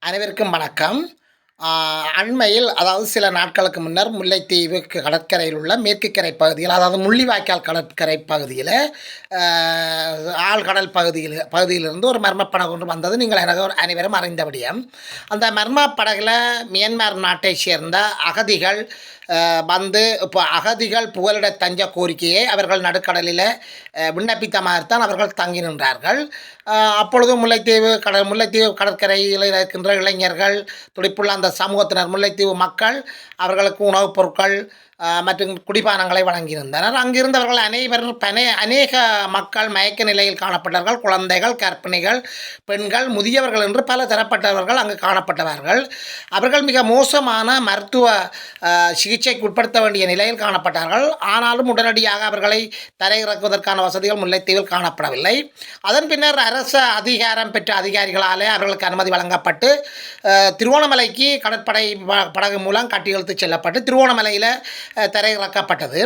அனைவருக்கும் வணக்கம். அண்மையில் அதாவது சில நாட்களுக்கு முன்னர் முல்லைத்தீவு கடற்கரையில் உள்ள மேற்கு கரை பகுதியில், அதாவது முள்ளிவாய்க்கால் கடற்கரை பகுதியில் ஆழ்கடல் பகுதியிலிருந்து ஒரு மர்ம படகு ஒன்று வந்தது. நீங்கள் அனைவரும் அறிந்த விடயம். அந்த மர்ம படகில் மியான்மர் நாட்டை சேர்ந்த அகதிகள் வந்து இப்போ அகதிகள் புகலிட தஞ்ச கோரிக்கையை அவர்கள் நடுக்கடலில் விண்ணப்பித்த மாதிரித்தான் அவர்கள் தங்கி நின்றார்கள். அப்பொழுது முல்லைத்தீவு கடற்கரையில் இருக்கின்ற இளைஞர்கள், துடிப்புள்ள அந்த சமூகத்தினர், முல்லைத்தீவு மக்கள் அவர்களுக்கு உணவுப் பொருட்கள் மற்றும் குடிபானங்களை வழங்கியிருந்தனர். அங்கிருந்தவர்கள் அனைவரும் அநேக மக்கள் மயக்க நிலையில் காணப்பட்டார்கள். குழந்தைகள், கர்ப்பிணிகள், பெண்கள், முதியவர்கள் என்று பல தரப்பட்டவர்கள் அங்கு காணப்பட்டவர்கள். அவர்கள் மிக மோசமான மருத்துவ சிகிச்சைக்கு உட்படுத்த வேண்டிய நிலையில் காணப்பட்டார்கள். ஆனாலும் உடனடியாக அவர்களை தரையிறக்குவதற்கான வசதிகள் முல்லைத்தீவில் காணப்படவில்லை. அதன் பின்னர் அரசு அதிகாரம் பெற்ற அதிகாரிகளாலே அவர்களுக்கு அனுமதி வழங்கப்பட்டு திருவோணமலைக்கு கடற்படை படகு மூலம் கட்டி இழுத்துச் செல்லப்பட்டு திருவோணமலையில் தரையிறக்கப்பட்டது.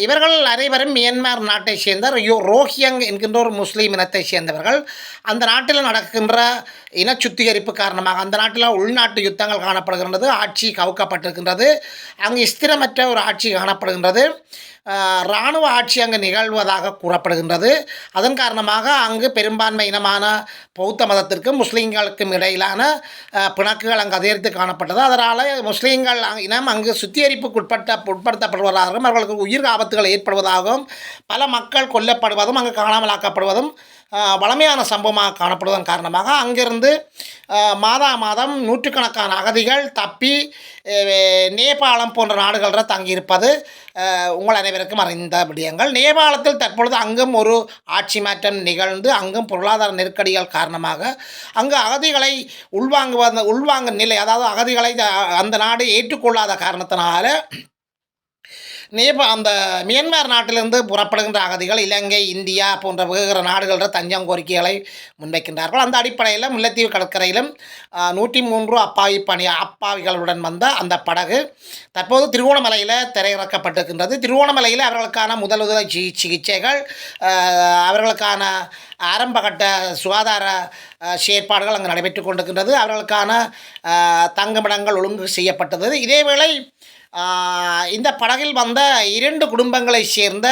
இவர்கள் அனைவரும் மியான்மர் நாட்டை சேர்ந்த ரோஹியங் என்கின்ற ஒரு முஸ்லீம் இனத்தை சேர்ந்தவர்கள். அந்த நாட்டில் நடக்கின்ற இன சுத்திகரிப்பு காரணமாக அந்த நாட்டில் உள்நாட்டு யுத்தங்கள் காணப்படுகின்றது. ஆட்சி கவுக்கப்பட்டிருக்கின்றது. அங்கு ஸ்திரமற்ற ஒரு ஆட்சி காணப்படுகின்றது. இராணுவ ஆட்சி அங்கு நிகழ்வதாக கூறப்படுகின்றது. அதன் காரணமாக அங்கு பெரும்பான்மை இனமான பௌத்த மதத்திற்கும் முஸ்லீம்களுக்கும் இடையிலான பிணக்குகள் அங்கு அதிகரித்து காணப்பட்டது. அதனால் முஸ்லீம்கள் இனம் அங்கு சுத்திகரிப்புக்கு உட்படுத்தப்படுவதாகவும் அவர்களுக்கு உயிர் ஆபத்துகள் ஏற்படுவதாகவும் பல மக்கள் கொல்லப்படுவதும் அங்கு காணாமலாக்கப்படுவதும் வளமையான சம்பவமாக காணப்படுவதன் காரணமாக அங்கிருந்து மாதம் நூற்றுக்கணக்கான அகதிகள் தப்பி நேபாளம் போன்ற நாடுகளில் தங்கியிருப்பது உங்கள் அனைவருக்கும் அறிந்த விடயங்கள். நேபாளத்தில் தற்பொழுது அங்கும் ஒரு ஆட்சி மாற்றம் நிகழ்ந்து அங்கும் பொருளாதார நெருக்கடிகள் காரணமாக அங்கு அகதிகளை உள்வாங்கும் நிலை, அதாவது அகதிகளை அந்த நாடு ஏற்றுக்கொள்ளாத காரணத்தினால அந்த மியான்மர் நாட்டிலிருந்து புறப்படுகின்ற அகதிகள் இலங்கை, இந்தியா போன்ற வேறு நாடுகளில் தஞ்சம் கோரிக்கைகளை முன்வைக்கின்றார்கள். அந்த அடிப்படையில் முல்லைத்தீவு கடற்கரையிலும் 103 அப்பாவிகளுடன் வந்த அந்த படகு தற்போது திருவோணமலையில் திரையிறக்கப்பட்டிருக்கின்றது. திருவோணமலையில் அவர்களுக்கான முதலுதவி சிகிச்சைகள், அவர்களுக்கான ஆரம்பகட்ட சுகாதார செயற்பாடுகள் அங்கு நடைபெற்று கொண்டிருக்கின்றது. அவர்களுக்கான தங்குமிடங்கள் ஒழுங்கு செய்யப்பட்டது. இதேவேளை இந்த படகில் வந்த 2 குடும்பங்களை சேர்ந்த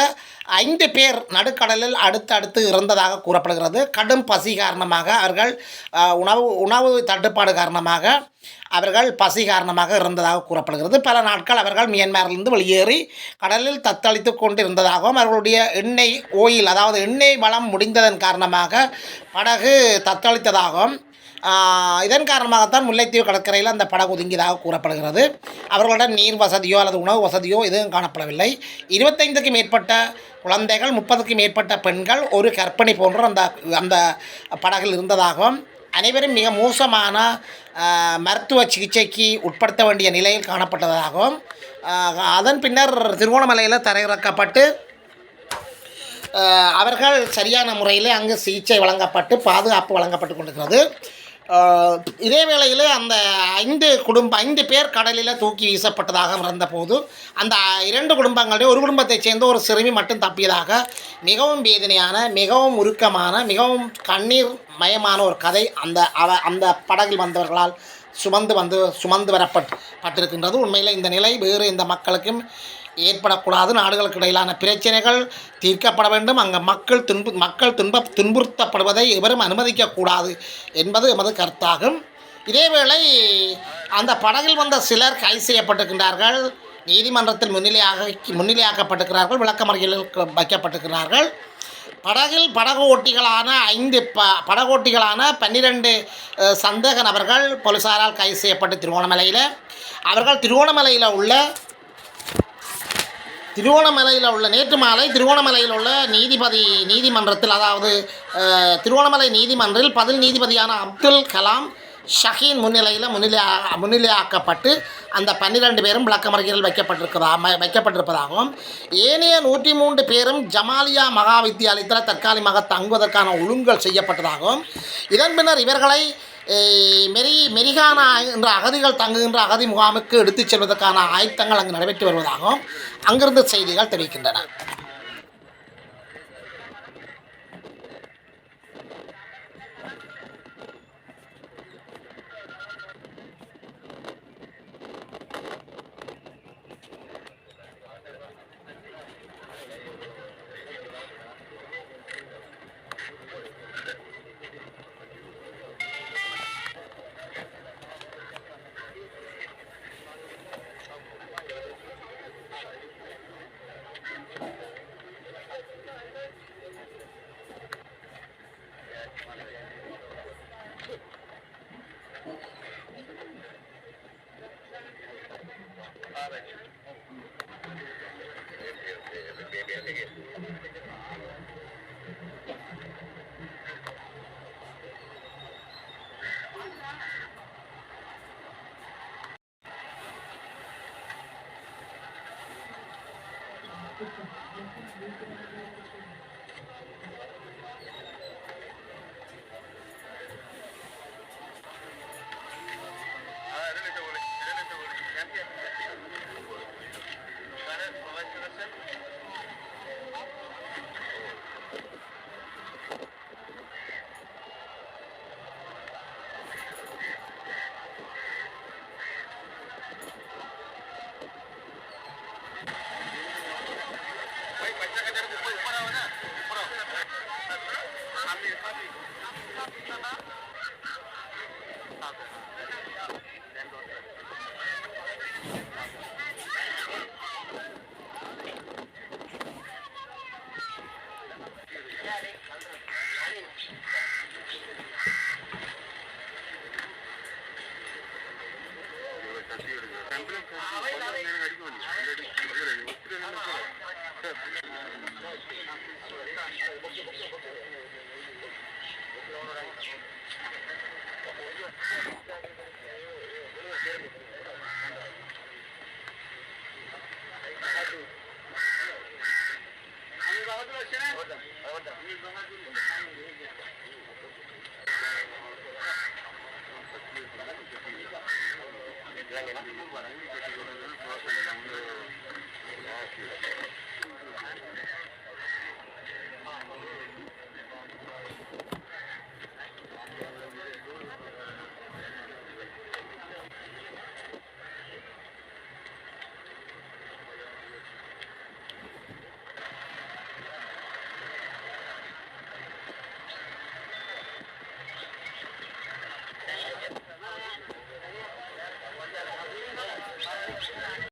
5 பேர் நடுக்கடலில் அடுத்தடுத்து இறந்ததாக கூறப்படுகிறது. கடும் பசி காரணமாக அவர்கள் உணவு தட்டுப்பாடு காரணமாக அவர்கள் பசி காரணமாக இறந்ததாக கூறப்படுகிறது. பல நாட்கள் அவர்கள் மியான்மரிலிருந்து வெளியேறி கடலில் தத்தளித்து கொண்டு இருந்ததாகவும் அவர்களுடைய எண்ணெய் வளம் முடிந்ததன் காரணமாக படகு தத்தளித்ததாகவும் இதன் காரணமாகத்தான் முல்லைத்தீவு கடற்கரையில் அந்த படகு ஒதுங்கியதாக கூறப்படுகிறது. அவர்களுடன் நீர் வசதியோ அல்லது உணவு வசதியோ எதுவும் காணப்படவில்லை. 25க்கும் மேற்பட்ட குழந்தைகள், 30க்கும் மேற்பட்ட பெண்கள், ஒரு கர்ப்பிணி போன்ற அந்த படகில் இருந்ததாகவும் அனைவரும் மிக மோசமான மருத்துவ சிகிச்சைக்கு உட்படுத்த வேண்டிய நிலையில் காணப்பட்டதாகவும் அதன் பின்னர் திருவோணமலையில் தரையிறக்கப்பட்டு அவர்கள் சரியான முறையில் அங்கு சிகிச்சை வழங்கப்பட்டு பாதுகாப்பு வழங்கப்பட்டு கொண்டிருக்கிறது. இதே வேளையில் அந்த 5 பேர் கடலில் தூக்கி வீசப்பட்டதாக இருந்தபோது அந்த 2 குடும்பங்களுடைய ஒரு குடும்பத்தைச் சேர்ந்த ஒரு சிறுமி மட்டும் தப்பியதாக மிகவும் வேதனையான, மிகவும் உருக்கமான, மிகவும் கண்ணீர் மயமான ஒரு கதை அந்த படகில் வந்தவர்களால் சுமந்து வரப்பட்டிருக்கின்றது. உண்மையில் இந்த நிலை வேறு எந்த மக்களுக்கும் ஏற்படக்கூடாது. நாடுகளுக்கு இடையிலான பிரச்சனைகள் தீர்க்கப்பட வேண்டும். அங்கே மக்கள் துன்புறுத்தப்படுவதை எவரும் அனுமதிக்கக்கூடாது என்பது எமது கருத்தாகும். இதேவேளை அந்த படகில் வந்த சிலர் கைது செய்யப்பட்டிருக்கின்றார்கள். நீதிமன்றத்தில் முன்னிலையாக்கப்பட்டிருக்கிறார்கள். விளக்கமறியலில் வைக்கப்பட்டிருக்கிறார்கள். படகு ஓட்டிகளான 12 சந்தேக நபர்கள் போலீசாரால் கைது செய்யப்பட்டு திருவோணமலையில் அவர்கள் திருவோணமலையில் உள்ள நேற்று மாலை திருவோணமலையில் உள்ள நீதிமன்றத்தில், அதாவது திருவோணமலை நீதிமன்றில் பதில் நீதிபதியான அப்துல் கலாம் ஷஹீன் முன்னிலையாக்கப்பட்டு அந்த 12 பேரும் விளக்கமறியலில் வைக்கப்பட்டிருப்பதாகவும் ஏனைய 103 பேரும் ஜமாலியா மகா வித்தியாலயத்தில் தற்காலிகமாக தங்குவதற்கான ஒழுங்குகள் செய்யப்பட்டதாகவும் இதன் பின்னர் இவர்களை மெரிகானா என்ற அகதிகள் தங்குகின்ற அகதி முகாமுக்கு எடுத்துச் செல்வதற்கான ஆயத்தங்கள் அங்கு நடைபெற்று வருவதாகவும் அங்கிருந்து செய்திகள் தெரிவிக்கின்றன. Gracias.